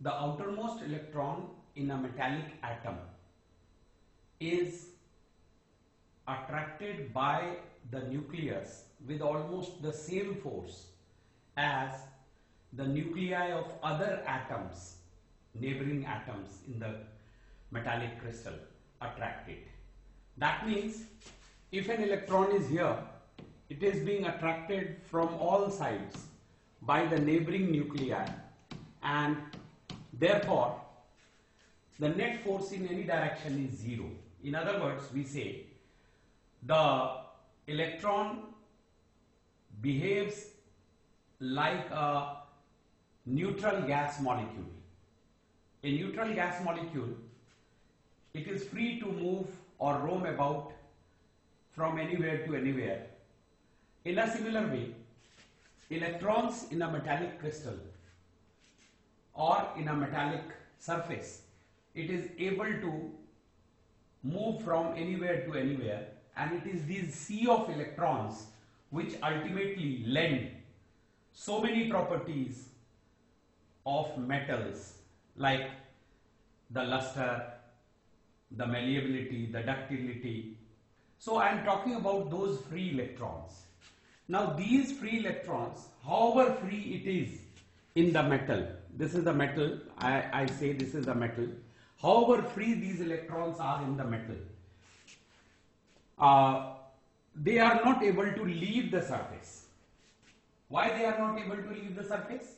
the outermost electron in a metallic atom is attracted by the nucleus with almost the same force as the nuclei of other atoms, neighboring atoms in the metallic crystal attract it. That means if an electron is here, it is being attracted from all sides by the neighboring nuclei, and therefore the net force in any direction is zero. In other words, we say the electron behaves like a neutral gas molecule. A neutral gas molecule, it is free to move or roam about from anywhere to anywhere. In a similar way, electrons in a metallic crystal or in a metallic surface, it is able to move from anywhere to anywhere, and it is these sea of electrons which ultimately lend so many properties of metals like the luster, the malleability, the ductility. So I am talking about those free electrons. Now these free electrons, however free it is in the metal, this is the metal, I say this is the metal, however free these electrons are in the metal, they are not able to leave the surface. Why they are not able to leave the surface?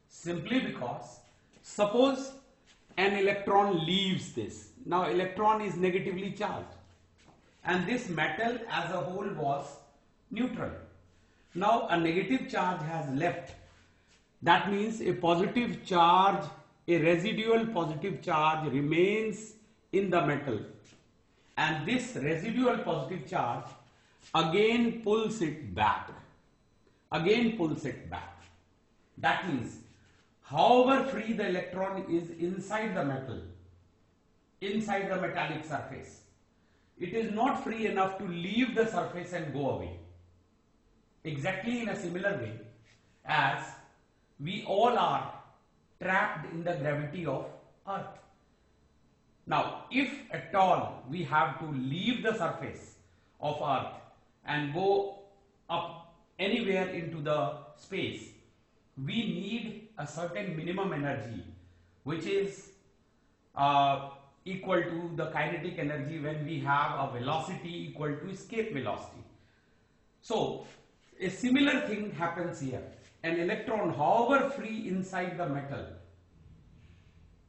Simply because suppose an electron leaves this. Now electron is negatively charged and this metal as a whole was neutral. Now a negative charge has left. That means a positive charge, a residual positive charge remains in the metal, and this residual positive charge again pulls it back. That means however free the electron is inside the metal, inside the metallic surface, it is not free enough to leave the surface and go away. Exactly in a similar way as we all are trapped in the gravity of Earth. Now, if at all we have to leave the surface of Earth and go up anywhere into the space, we need a certain minimum energy which is equal to the kinetic energy when we have a velocity equal to escape velocity. So a similar thing happens here. An electron, however free inside the metal,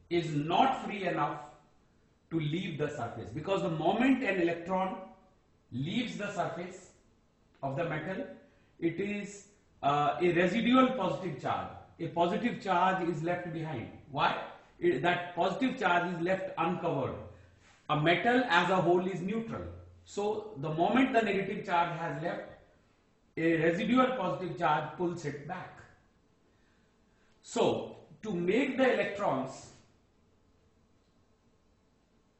is not free enough to leave the surface, because the moment an electron leaves the surface of the metal, it is a residual positive charge. A positive charge is left behind. Why? That positive charge is left uncovered. A metal as a whole is neutral. So the moment the negative charge has left, a residual positive charge pulls it back. So to make the electrons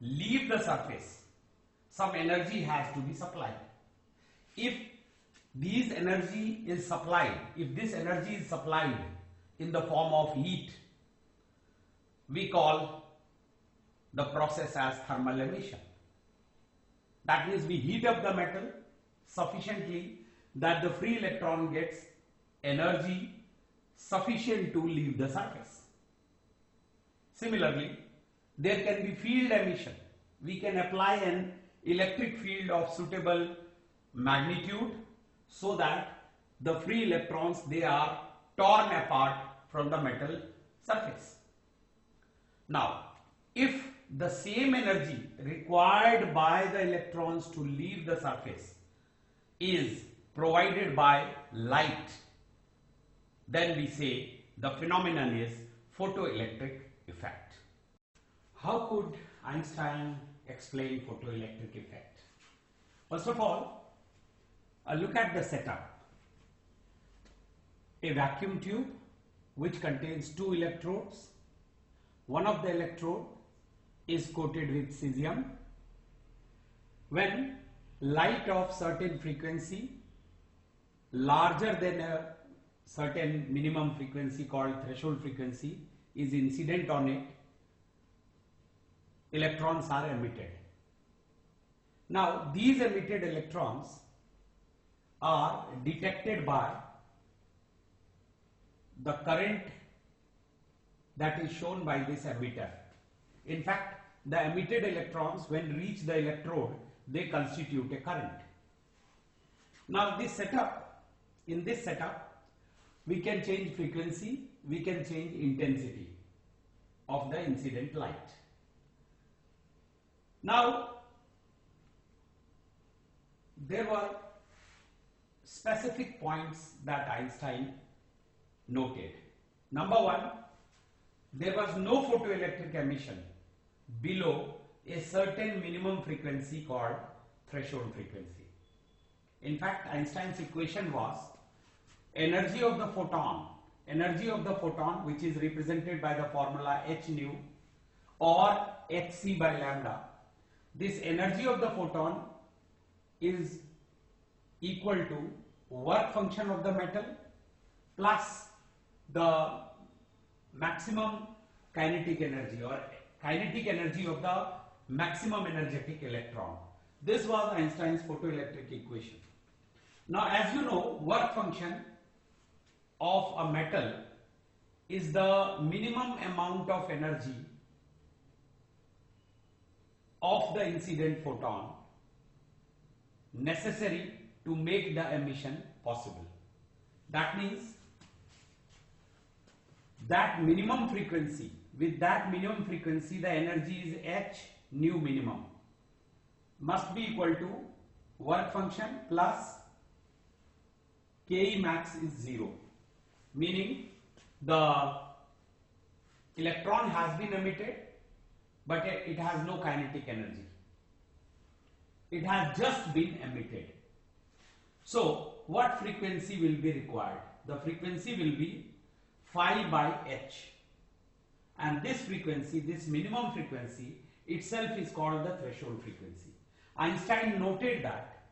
leave the surface, some energy has to be supplied. If this energy is supplied in the form of heat, we call the process as thermal emission. That means we heat up the metal sufficiently that the free electron gets energy sufficient to leave the surface. Similarly, there can be field emission. We can apply an electric field of suitable magnitude so that the free electrons, they are torn apart from the metal surface. Now, if the same energy required by the electrons to leave the surface is provided by light, then we say the phenomenon is photoelectric effect. How could Einstein explain photoelectric effect? First of all, look at the setup. A vacuum tube which contains two electrodes. One of the electrode is coated with cesium. When light of certain frequency, larger than a certain minimum frequency called threshold frequency, is incident on it, electrons are emitted. Now these emitted electrons are detected by the current that is shown by this emitter. In fact, the emitted electrons, when reach the electrode, they constitute a current. Now in this setup, we can change frequency, we can change intensity of the incident light. Now, there were specific points that Einstein noted. Number one, there was no photoelectric emission below a certain minimum frequency called threshold frequency. In fact, Einstein's equation was energy of the photon which is represented by the formula h nu or hc by lambda. This energy of the photon is equal to work function of the metal plus the maximum kinetic energy or kinetic energy of the maximum energetic electron. This was Einstein's photoelectric equation. Now, as you know, work function of a metal is the minimum amount of energy of the incident photon necessary to make the emission possible. That means that minimum frequency, with that minimum frequency, the energy is h nu minimum must be equal to work function plus Ke max is 0, meaning the electron has been emitted but it has no kinetic energy. It has just been emitted. So what frequency will be required? The frequency will be phi by h, and this frequency, this minimum frequency itself is called the threshold frequency. Einstein noted that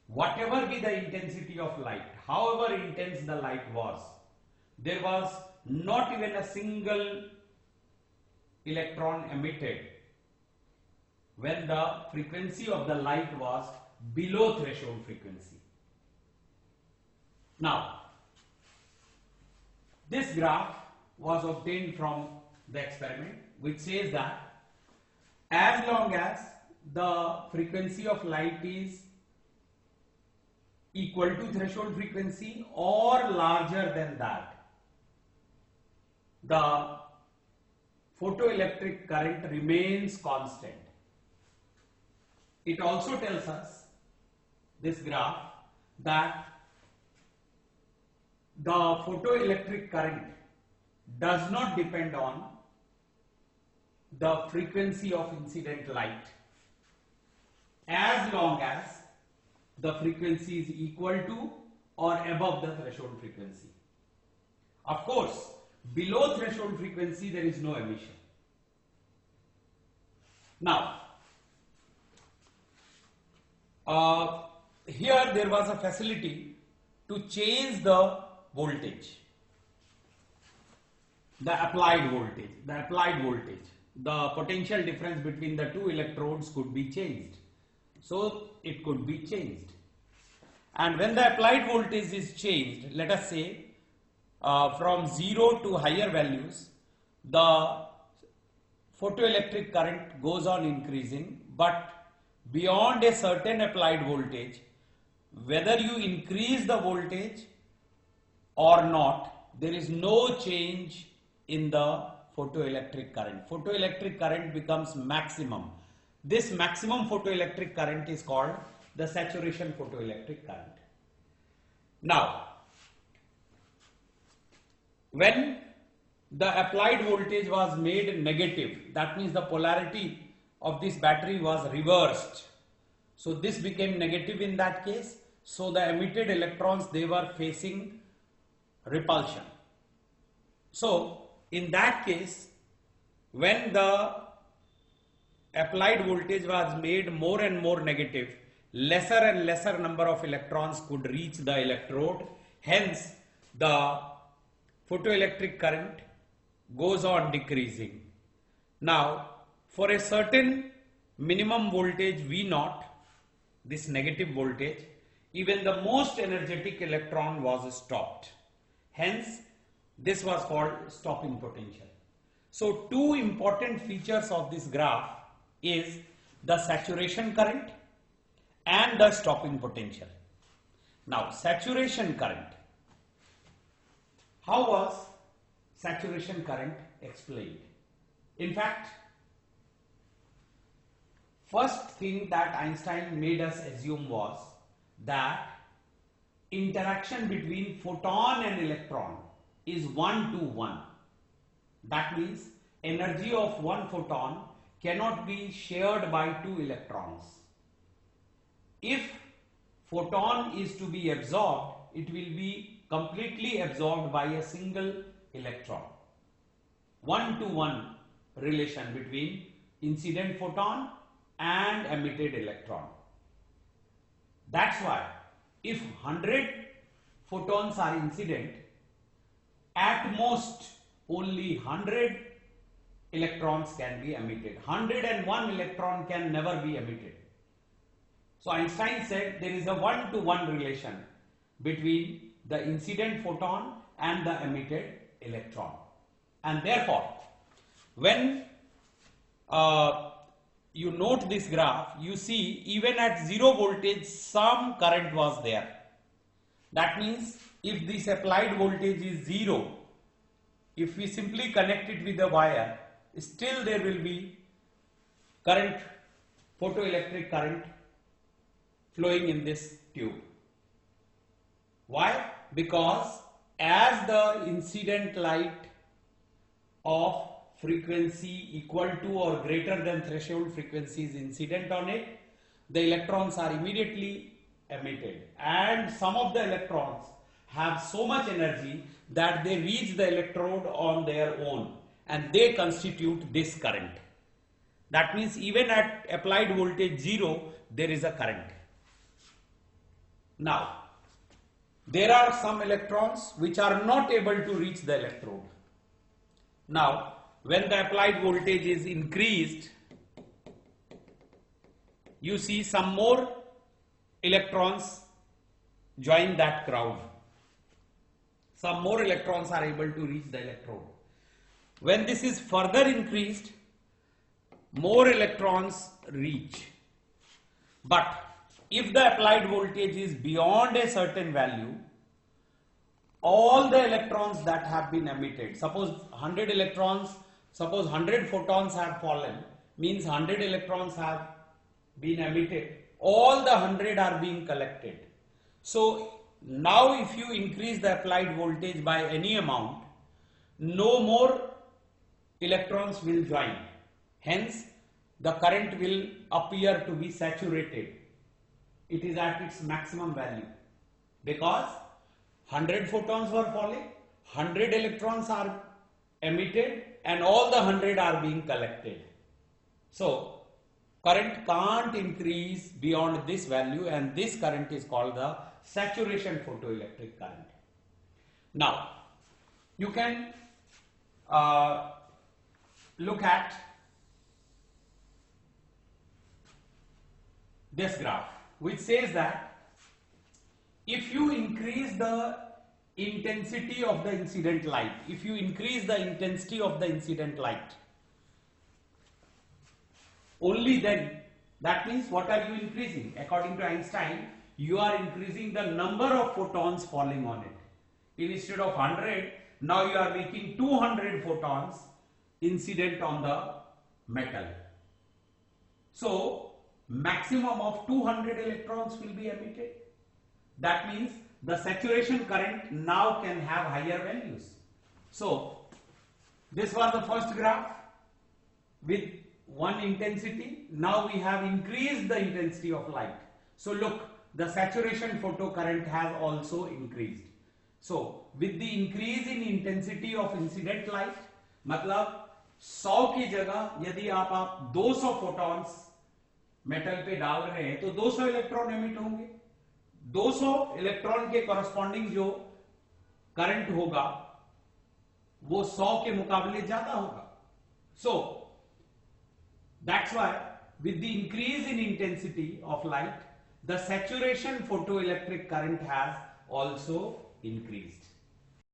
whatever be the intensity of light, however intense the light was, there was not even a single electron emitted when the frequency of the light was below threshold frequency. Now, this graph was obtained from the experiment, which says that as long as the frequency of light is equal to threshold frequency or larger than that, the photoelectric current remains constant. It also tells us, this graph, that the photoelectric current does not depend on the frequency of incident light as long as the frequency is equal to or above the threshold frequency. Of course, below threshold frequency there is no emission. Now, here there was a facility to change the voltage, the applied voltage, the potential difference between the two electrodes could be changed. So it could be changed, and when the applied voltage is changed, let us say from 0 to higher values, the photoelectric current goes on increasing, but beyond a certain applied voltage, whether you increase the voltage or not, there is no change in the photoelectric current. Photoelectric current becomes maximum. This maximum photoelectric current is called the saturation photoelectric current. Now, when the applied voltage was made negative, that means the polarity of this battery was reversed. So this became negative in that case. So the emitted electrons, they were facing repulsion. So in that case, when the applied voltage was made more and more negative, lesser and lesser number of electrons could reach the electrode. Hence, the photoelectric current goes on decreasing. Now, for a certain minimum voltage V naught, this negative voltage, even the most energetic electron was stopped. Hence, this was called stopping potential. So, two important features of this graph is the saturation current and the stopping potential. Now, saturation current. How was saturation current explained? In fact, first thing that Einstein made us assume was that interaction between photon and electron is 1 to 1. That means energy of one photon cannot be shared by two electrons. If photon is to be absorbed, it will be completely absorbed by a single electron. 1 to 1 relation between incident photon and emitted electron. That's why if 100 photons are incident, at most only 100 electrons can be emitted. 101 electron can never be emitted. So Einstein said there is a 1 to 1 relation between the incident photon and the emitted electron. And therefore, when you note this graph, you see even at 0 voltage some current was there. That means if this applied voltage is 0, if we simply connect it with a wire, still there will be current, photoelectric current flowing in this tube. Why? Because as the incident light of frequency equal to or greater than threshold frequency is incident on it, the electrons are immediately emitted, and some of the electrons have so much energy that they reach the electrode on their own and they constitute this current. That means even at applied voltage 0 there is a current. Now, there are some electrons which are not able to reach the electrode. Now, when the applied voltage is increased, you see some more electrons join that crowd. Some more electrons are able to reach the electrode. When this is further increased, more electrons reach. But if the applied voltage is beyond a certain value, all the electrons that have been emitted, suppose 100 electrons, suppose 100 photons have fallen, means 100 electrons have been emitted, all the 100 are being collected. So now if you increase the applied voltage by any amount, no more electrons will join. Hence, the current will appear to be saturated. It is at its maximum value because 100 photons were falling, 100 electrons are emitted, and all the 100 are being collected. So, current can't increase beyond this value, and this current is called the saturation photoelectric current. Now, you can look at this graph, which says that if you increase the intensity of the incident light, if you increase the intensity of the incident light, only then, that means what are you increasing? According to Einstein, you are increasing the number of photons falling on it. Instead of 100, now you are making 200 photons incident on the metal. So, maximum of 200 electrons will be emitted. That means the saturation current now can have higher values. So, this was the first graph with one intensity. Now we have increased the intensity of light. So look, the saturation photocurrent has also increased. So with the increase in intensity of incident light, मतलब 100 की जगह यदि आप 200 photons metal पे डाल रहे हैं तो 200 इलेक्ट्रॉन एमिट होंगे. 200 इलेक्ट्रॉन के कॉरस्पॉन्डिंग जो करंट होगा वो 100 के मुकाबले ज्यादा होगा. So that's why with the increase in intensity of light, the saturation photoelectric current has also increased.